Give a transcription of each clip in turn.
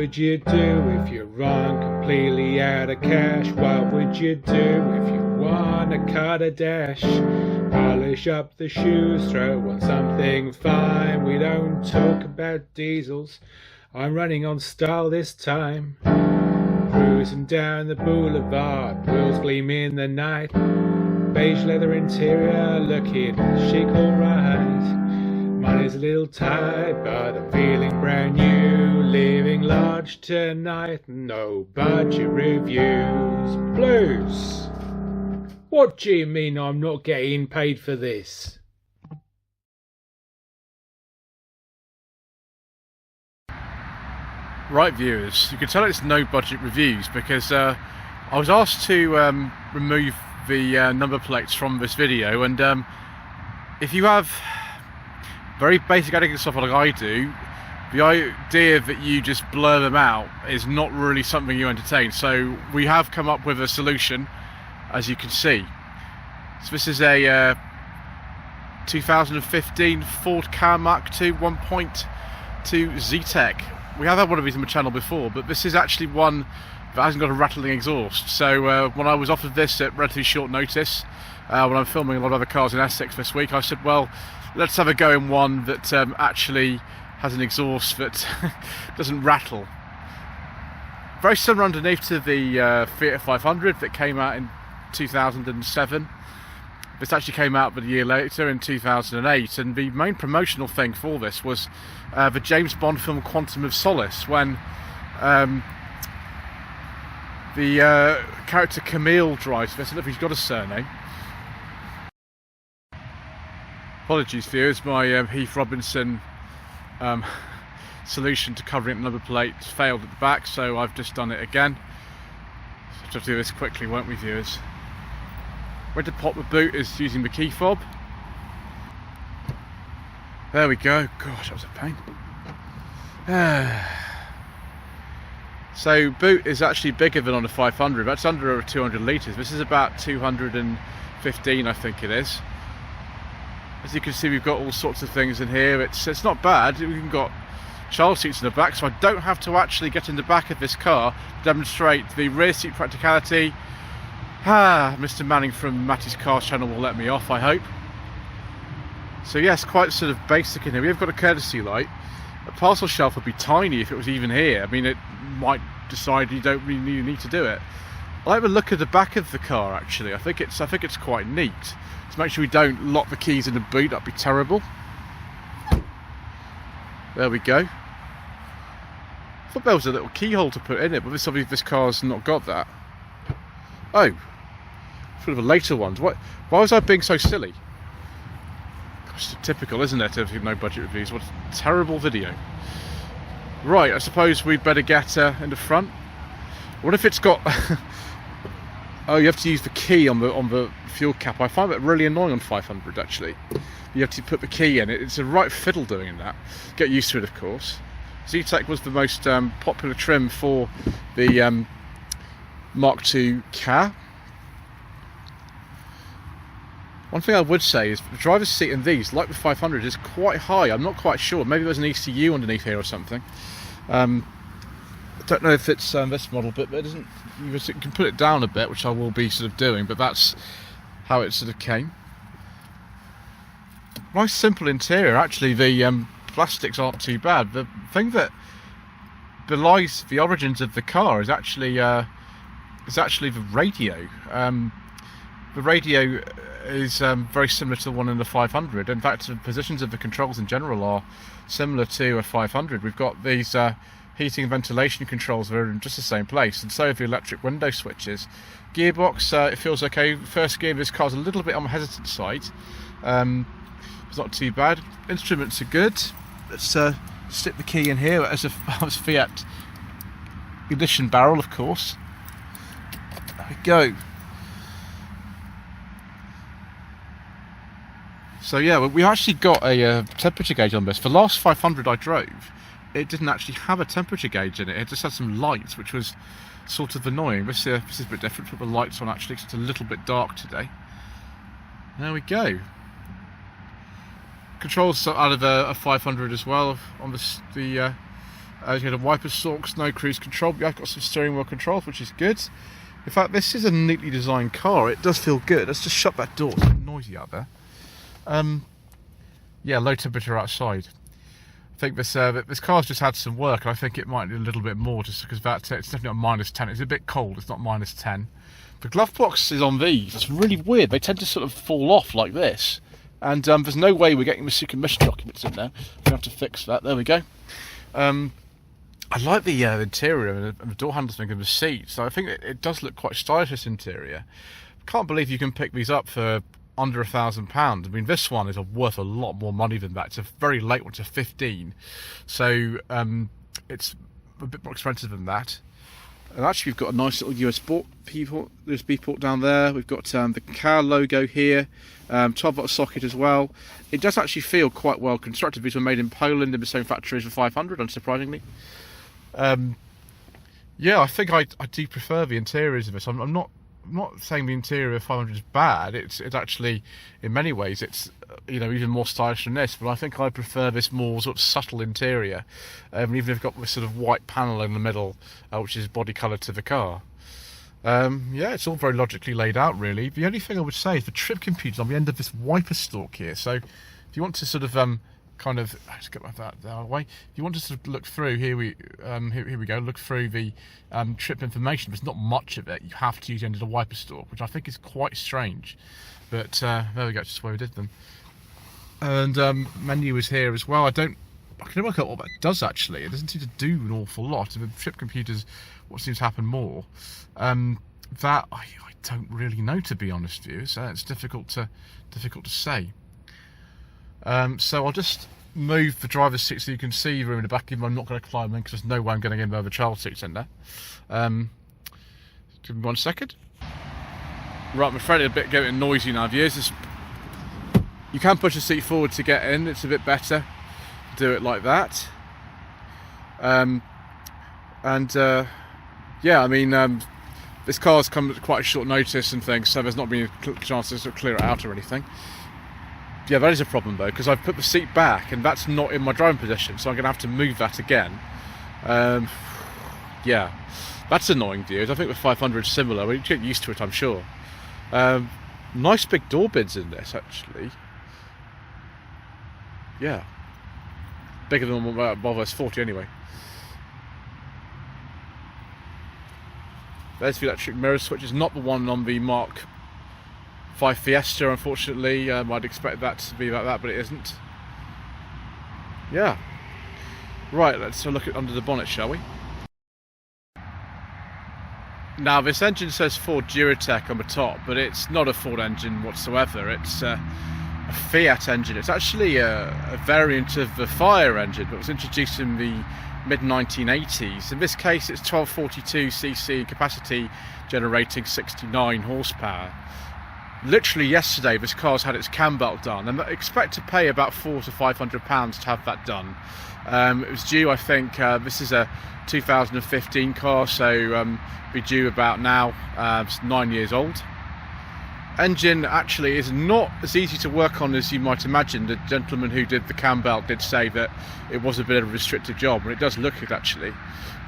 would you do if you run completely out of cash? What would you do if you wanna cut a dash? Polish up the shoes, throw on something fine. We don't talk about diesels, I'm running on style this time. Cruising down the boulevard, wheels gleam in the night. Beige leather interior, looking chic alright. Money's a little tight, but I'm feeling brand new. Living large tonight, no budget reviews. Blues! What do you mean I'm not getting paid for this? Right, viewers, you can tell it's no budget reviews because I was asked to remove the number plates from this video, and if you have very basic editing software like I do, the idea that you just blur them out is not really something you entertain. So we have come up with a solution, as you can see. So this is a 2015 Ford Ka Mark II 1.2 Zetec. We have had one of these on the channel before, but this is actually one that hasn't got a rattling exhaust. So when I was offered this at relatively short notice, when I'm filming a lot of other cars in Essex this week, I said, well, let's have a go in one that actually has an exhaust that doesn't rattle. Very similar underneath to the Fiat 500 that came out in 2007. This actually came out but a year later in 2008, and the main promotional thing for this was the James Bond film Quantum of Solace, when the character Camille drives this. I don't know if he's got a surname. Apologies viewers, my Heath Robinson solution to covering up the number plate failed at the back, so I've just done it again. So we'll have to do this quickly, won't we, viewers? Where to pop the boot is using the key fob. There we go. Gosh, that was a pain. So boot is actually bigger than on the 500. That's under 200 litres. This is about 215, I think it is. As you can see, we've got all sorts of things in here. It's not bad. We've got child seats in the back, so I don't have to actually get in the back of this car to demonstrate the rear seat practicality. Mr. Manning from Matty's Cars channel will let me off, I hope. So yes, quite sort of basic in here. We have got a courtesy light. A parcel shelf would be tiny if it was even here. I mean, it might decide you don't really need to do it. I like the look of the back of the car, actually. I think it's quite neat. To make sure we don't lock the keys in the boot, that'd be terrible. There we go. I thought there was a little keyhole to put in it, but this car's not got that. Oh, sort of a later one. Why was I being so silly? Gosh, typical, isn't it, of no budget reviews? What a terrible video. Right, I suppose we'd better get in the front. What if it's got? Oh, you have to use the key on the fuel cap. I find that really annoying on 500 actually. You have to put the key in. It's a right fiddle doing that. Get used to it, of course. Zetec was the most popular trim for the Mark II Ka. One thing I would say is the driver's seat in these, like the 500, is quite high. I'm not quite sure. Maybe there's an ECU underneath here or something. I don't know if it's this model, but it doesn't. You can put it down a bit, which I will be sort of doing. But that's how it sort of came. Nice simple interior. Actually, the plastics aren't too bad. The thing that belies the origins of the car is actually the radio. The radio is very similar to the one in the 500. In fact, the positions of the controls in general are similar to a 500. We've got these heating and ventilation controls that are in just the same place, and so have the electric window switches. Gearbox, it feels okay. First gear of this car's a little bit on the hesitant side. It's not too bad. Instruments are good. Let's stick the key in here as a Fiat ignition barrel, of course. There we go. So yeah, we actually got a temperature gauge on this. The last 500 I drove, it didn't actually have a temperature gauge in it. It just had some lights, which was sort of annoying. This is a bit different. Put the lights on actually, 'cause it's a little bit dark today. There we go. Controls out of a 500 as well on the It's got a wiper stalks, no cruise control. Yeah, I've got some steering wheel controls, which is good. In fact, this is a neatly designed car. It does feel good. Let's just shut that door. It's a bit noisy out there. Yeah, low temperature outside. I think this car's just had some work, and I think it might need a little bit more, just because it's definitely not -10. It's a bit cold. It's not -10. The glove box is on these. It's really weird. They tend to sort of fall off like this, and there's no way we're getting the secret mission documents in there. We have to fix that. There we go. I like the interior and the door handles thing and the seats. So I think it does look quite stylish, this interior. Can't believe you can pick these up for under £1,000. I mean, this one is worth a lot more money than that. It's a very late one, it's a 15. So it's a bit more expensive than that. And actually, we've got a nice little USB port down there. We've got the car logo here, 12-volt socket as well. It does actually feel quite well constructed. These were made in Poland in the same factory as the 500, unsurprisingly. Yeah, I think I do prefer the interiors of this. I'm not saying the interior of 500 is bad. It's actually, in many ways, it's even more stylish than this. But I think I prefer this more sort of subtle interior, even if it's got this sort of white panel in the middle, which is body colour to the car. Yeah, it's all very logically laid out, really. The only thing I would say is the trip computer's on the end of this wiper stalk here. So if you want to sort of let's get that out of the way. If you want to sort of look through, here we go, look through the trip information. There's not much of it. You have to use the end of the wiper stalk, which I think is quite strange. But there we go, just the way we did them. And menu is here as well. I can never work out what that does actually. It doesn't seem to do an awful lot. The trip computer's what seems to happen more. That I don't really know, to be honest with you. So it's difficult to say. So I'll just move the driver's seat so you can see the room in the back. Even I'm not going to climb in because there's no way I'm going to get in the child seats in there. Give me 1 second. Right, I'm afraid it's a bit getting noisy now, viewers. You can push the seat forward to get in. It's a bit better. Do it like that. Yeah, I mean, this car's come at quite a short notice and things, so there's not been a chance to sort of clear it out or anything. Yeah, that is a problem though, because I've put the seat back and that's not in my driving position, so I'm going to have to move that again. Yeah, that's annoying, viewers. I think the 500 is similar. We get used to it, I'm sure. Nice big door bids in this, actually. Yeah, bigger than Volvo S40 anyway. There's the electric mirror switch. It's not the one on the Mark 5 Fiesta, unfortunately. I'd expect that to be like that, but it isn't. Yeah. Right, let's have a look at under the bonnet, shall we? Now, this engine says Ford Zetec on the top, but it's not a Ford engine whatsoever. It's a Fiat engine. It's actually a variant of the Fire engine, but it was introduced in the mid-1980s. In this case, it's 1242cc capacity, generating 69 horsepower. Literally yesterday, this car's had its cam belt done, and I expect to pay about £400 to £500 to have that done. It was due, I think, this is a 2015 car, so be due about now. It's 9 years old. Engine actually is not as easy to work on as you might imagine. The gentleman who did the cam belt did say that it was a bit of a restrictive job, and it does look it actually.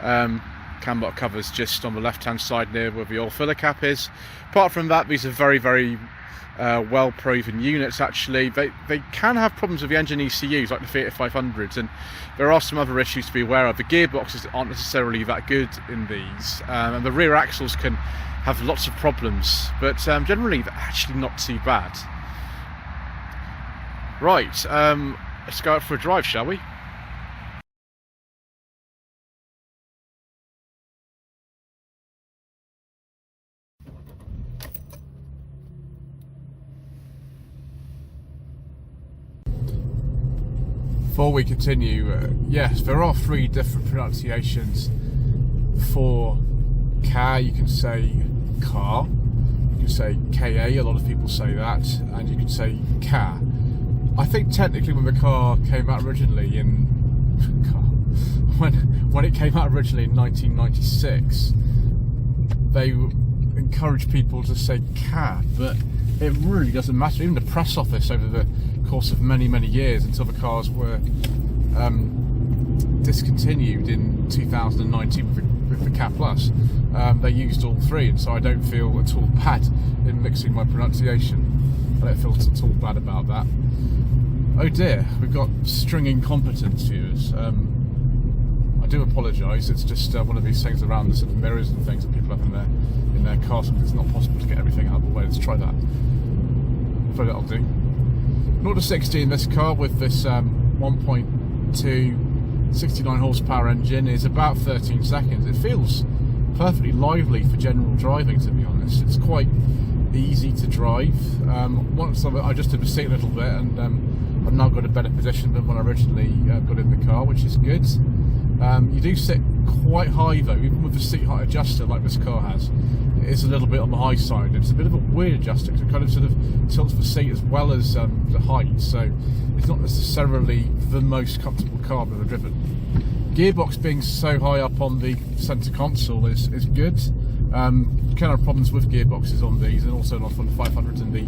Cam belt covers just on the left hand side near where the oil filler cap is. Apart from that, these are very, very well proven units actually. They can have problems with the engine ECUs like the Fiat 500s, and there are some other issues to be aware of. The gearboxes aren't necessarily that good in these, and the rear axles can have lots of problems, but generally they're actually not too bad. Right, let's go out for a drive, shall we? Before we continue, yes, there are 3 different pronunciations for car. You can say car, you can say KA, a lot of people say that, and you can say car. I think technically when the car came out originally in when it came out originally in 1996, they encouraged people to say car, but it really doesn't matter. Even the press office over the course of many years, until the cars were discontinued in 2019 with the Cat Plus. They used all three, and so I don't feel at all bad in mixing my pronunciation. I don't feel at all bad about that. Oh dear, we've got string incompetence viewers. I do apologise. It's just one of these things around the sort of mirrors and things that people have in their cars. It's not possible to get everything out of the way. Let's try that. Hopefully that'll do. 0 to 60 in this car with this 1.2 69 horsepower engine is about 13 seconds. It feels perfectly lively for general driving, to be honest. It's quite easy to drive. Once I adjusted the seat a little bit, and I've now got a better position than when I originally got in the car, which is good. You do sit quite high though, even with the seat height adjuster like this car has. It is a little bit on the high side. It's a bit of a weird adjuster because it kind of sort of tilts the seat as well as the height, so it's not necessarily the most comfortable car I've ever driven. Gearbox being so high up on the centre console is good. Kind of problems with gearboxes on these, and also on the 500s and the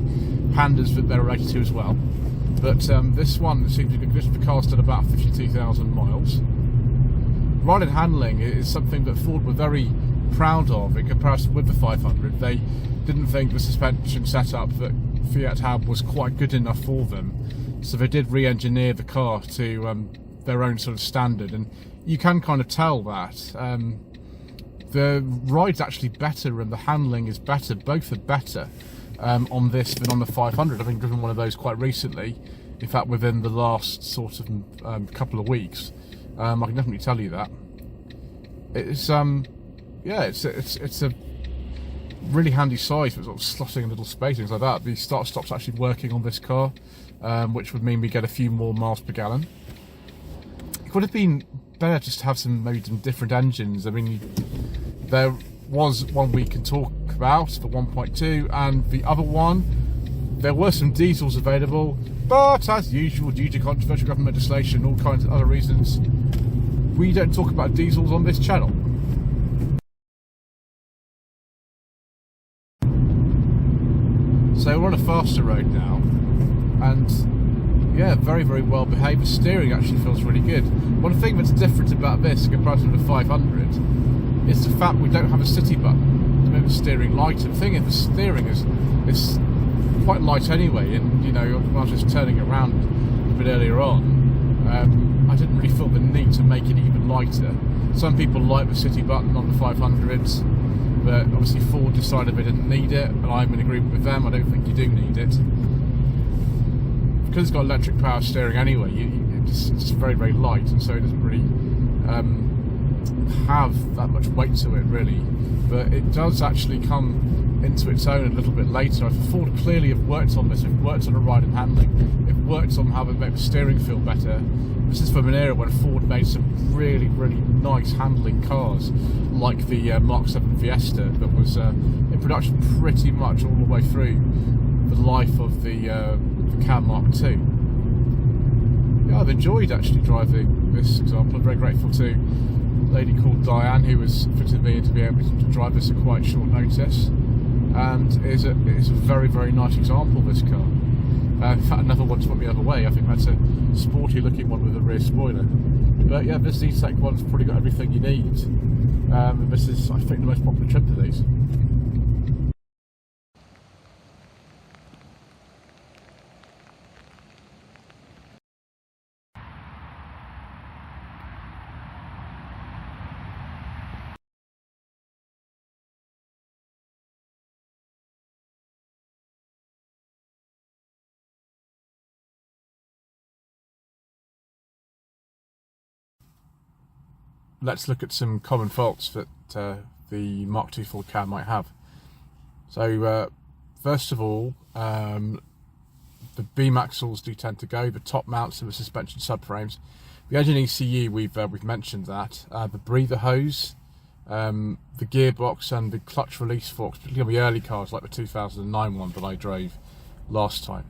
Pandas that they're related to as well. But this one seems to be good. The car's done about 52,000 miles. Ride and handling is something that Ford were very proud of in comparison with the 500. They didn't think the suspension setup that Fiat had was quite good enough for them, so they did re-engineer the car to their own sort of standard, and you can kind of tell that. The ride's actually better and the handling is better. Both are better on this than on the 500. I've been driven one of those quite recently, in fact within the last sort of couple of weeks. I can definitely tell you that. It's yeah, it's a really handy size for sort of slotting in little space, things like that. The start-stop's actually working on this car, which would mean we get a few more miles per gallon. It would have been better just to have maybe some different engines. I mean, there was one we can talk about, the 1.2, and the other one, there were some diesels available, but as usual, due to controversial government legislation and all kinds of other reasons, we don't talk about diesels on this channel. So we're on a faster road now, and yeah, very, very well behaved. The steering actually feels really good. One thing that's different about this in comparison to the 500 is the fact we don't have a city button to make the steering lighter. The thing is, the steering is quite light anyway, and you know, when I was just turning around a bit earlier on, I didn't really feel the need to make it even lighter. Some people like the city button on the 500s, but obviously Ford decided they didn't need it, and I'm in agreement with them. I don't think you do need it. Because it's got electric power steering anyway, it's just very, very light, and so it doesn't really have that much weight to it really. But it does actually come into its own a little bit later. Ford clearly have worked on this. They've worked on the ride and handling. They've worked on how they make the steering feel better. This is from an era when Ford made some really, really nice handling cars, like the Mark 7 Fiesta that was in production pretty much all the way through the life of the Cam Mark II. Yeah, I've enjoyed actually driving this example. I'm very grateful to a lady called Diane who was fitted me in to be able to drive this at quite short notice, and it's a very, very nice example, this car. In fact, another one just went the other way. I think that's a sporty looking one with a rear spoiler. But yeah, this Zetec one's probably got everything you need. And this is, I think, the most popular trim to these. Let's look at some common faults that the Mark II Ford car might have. So first of all, the beam axles do tend to go, the top mounts of the suspension subframes. The engine ECU, we've mentioned that. The breather hose, the gearbox and the clutch release forks, particularly on the early cars like the 2009 one that I drove last time.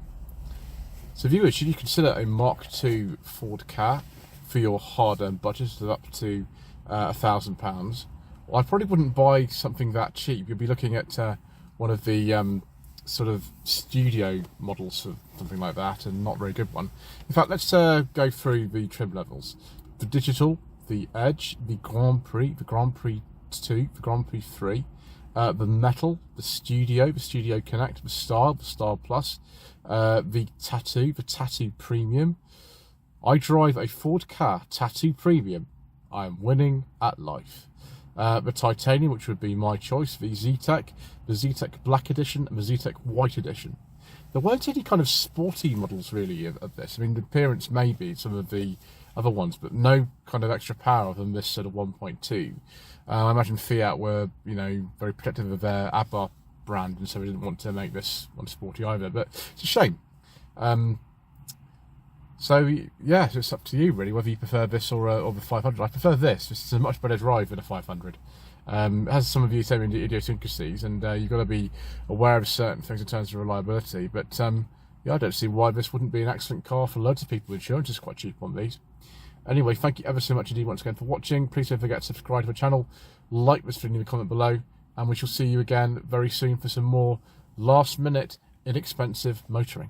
So viewers, should you consider a Mark II Ford car for your hard-earned budget of up to £1,000, well, I probably wouldn't buy something that cheap. You'll be looking at one of the sort of studio models or something like that, and not a very good one. In fact, let's go through the trim levels. The digital, the Edge, the Grand Prix 2, the Grand Prix 3, the Metal, the Studio Connect, the Star Plus, the Tattoo Premium. I drive a Ford Ka Tattoo Premium. I am winning at life. The Titanium, which would be my choice, the Zetec Black Edition, and the Zetec White Edition. There weren't any kind of sporty models really of this. I mean, the appearance maybe some of the other ones, but no kind of extra power than this sort of 1.2. I imagine Fiat were, very protective of their Abarth brand, and so we didn't want to make this one sporty either. But it's a shame. So yeah, it's up to you really whether you prefer this or the 500. I prefer this. This is a much better drive than a 500. It has some of the same idiosyncrasies, and you've got to be aware of certain things in terms of reliability. But yeah, I don't see why this wouldn't be an excellent car for loads of people. Insurance is quite cheap on these. Anyway, thank you ever so much indeed once again for watching. Please don't forget to subscribe to the channel, like this video in the comment below, and we shall see you again very soon for some more last minute inexpensive motoring.